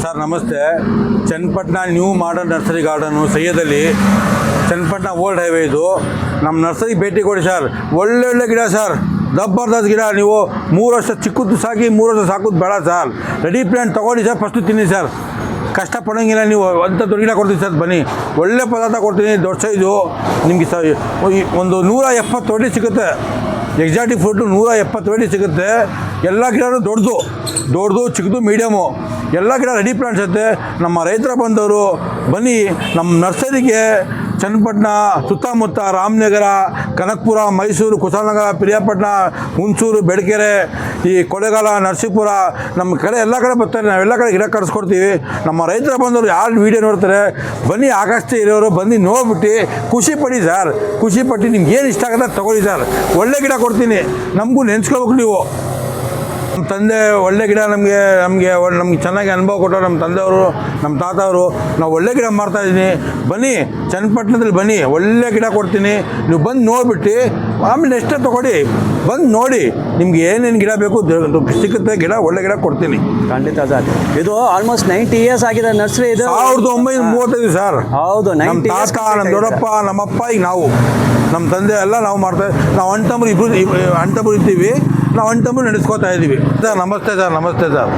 Sir ನಮಸ್ತೆ. Channapatna new modern nursery garden ಸೈಯದಲ್ಲಿ Channapatna old highway ಇದು. ನಮ್ಮ ನರ್ಸರಿಗೆ ಭೇಟಿ ಕೊಡಿ ಸರ್. ಒಳ್ಳೊಳ್ಳೆ ಗಿಡ ಸರ್, ಜಬರ್ದಸ್ತ್ ಗಿಡ. ನೀವು 3 ವರ್ಷ ಚಿಕ್ಕದ್ದು ಸಾಕಿ 3 ವರ್ಷ ಸಾಕೋದು ಬೇಡ ಸರ್. ರೆಡಿ ಪ್ಲಾಂಟ್ ತೊಗೊಳ್ಳಿ ಸರ್, ಫಸ್ಟು ತಿನ್ನಿ ಸರ್. ಕಷ್ಟಪಡೋಂಗಿಲ್ಲ ನೀವು. ಅಂಥ ದೊಡ್ಡ ಗಿಡ ಕೊಡ್ತೀನಿ ಸರ್, ಬನ್ನಿ. ಒಳ್ಳೆ ಪದಾರ್ಥ ಕೊಡ್ತೀನಿ, ದೊಡ್ಡ ಸೈಜು. ನಿಮಗೆ ಸರ್ ಒಂದು 170 ಅಡಿ ಸಿಗುತ್ತೆ. ಎಕ್ಸಾಟಿಕ್ ಫ್ರೂಟು 170 ಅಡಿ ಸಿಗುತ್ತೆ. ಎಲ್ಲ ಗಿಡನೂ ದೊಡ್ಡದು ಚಿಕ್ಕದು ಮೀಡಿಯಮು ಎಲ್ಲ ಗಿಡ ರೆಡಿ ಪ್ಲಾಂಟ್ಸ್ ಇರುತ್ತೆ. ನಮ್ಮ ರೈತರ ಬಂದವರು ಬನ್ನಿ ನಮ್ಮ ನರ್ಸರಿಗೆ. ಚನ್ನಪಟ್ಟಣ ಸುತ್ತಮುತ್ತ ರಾಮನಗರ, ಕನಕಪುರ, ಮೈಸೂರು, ಕುಶಾಲನಗರ, ಪಿರಿಯಾಪಟ್ಟಣ, ಹುಣಸೂರು, ಬೆಳಕೆರೆ, ಈ ಕೊಳ್ಳೇಗಾಲ, ನರಸೀಪುರ, ನಮ್ಮ ಕಡೆ ಎಲ್ಲ ಕಡೆ ಬರ್ತಾರೆ. ನಾವೆಲ್ಲ ಕಡೆ ಗಿಡ ಕಳಿಸ್ಕೊಡ್ತೀವಿ. ನಮ್ಮ ರೈತರ ಬಂದವರು ಯಾರು ವೀಡಿಯೋ ನೋಡ್ತಾರೆ ಬನ್ನಿ, ಆಗಷ್ಟೇ ಇರೋರು ಬನ್ನಿ, ನೋಡ್ಬಿಟ್ಟು ಖುಷಿ ಪಡಿ ಸರ್. ಖುಷಿ ಪಟ್ಟು ನಿಮ್ಗೆ ಏನು ಇಷ್ಟ ಆಗುತ್ತೆ ತೊಗೊಳ್ಳಿ ಸರ್. ಒಳ್ಳೆ ಗಿಡ ಕೊಡ್ತೀನಿ, ನಮಗೂ ನೆನೆಸ್ಕೋಬೇಕು ನೀವು. ನಮ್ಮ ತಂದೆ ಒಳ್ಳೆ ಗಿಡ ನಮಗೆ ಚೆನ್ನಾಗಿ ಅನುಭವ ಕೊಟ್ಟರು ನಮ್ಮ ತಂದೆಯವರು, ನಮ್ಮ ತಾತವರು. ನಾವು ಒಳ್ಳೆ ಗಿಡ ಮಾಡ್ತಾಯಿದ್ದೀನಿ. ಬನ್ನಿ ಚನ್ನಪಟ್ಟಣದಲ್ಲಿ ಬನ್ನಿ, ಒಳ್ಳೆ ಗಿಡ ಕೊಡ್ತೀನಿ. ನೀವು ಬಂದು ನೋಡಿಬಿಟ್ಟು ಆಮೇಲೆ ಎಷ್ಟೇ ತೊಗೊಳ್ಳಿ, ಬಂದು ನೋಡಿ. ನಿಮ್ಗೆ ಏನೇನು ಗಿಡ ಬೇಕು ಸಿಗುತ್ತೆ, ಗಿಡ ಒಳ್ಳೆ ಗಿಡ ಕೊಡ್ತೀನಿ. ಖಂಡಿತ ಸರ್. ಇದು ಆಲ್ಮೋಸ್ಟ್ 90 ಇಯರ್ಸ್ ಆಗಿದೆ ನರ್ಸರಿ ಇದು. 1935 ಸರ್. ಹೌದು, ನಮ್ಮ ತಾತ, ನಮ್ಮ ದೊಡ್ಡಪ್ಪ, ನಮ್ಮಪ್ಪ, ಈಗ ನಾವು, ನಮ್ಮ ತಂದೆ ಎಲ್ಲ ನಾವು ಮಾಡ್ತೇವೆ. ನಾವು ಅಣ್ತಂಬರು ಇರ್ತೀವಿ. ನಾವು ಅಣ್ತಂಬರು ನಡೆಸ್ಕೋತಾ ಇದ್ದೀವಿ ಸರ್. ನಮಸ್ತೆ ಸರ್.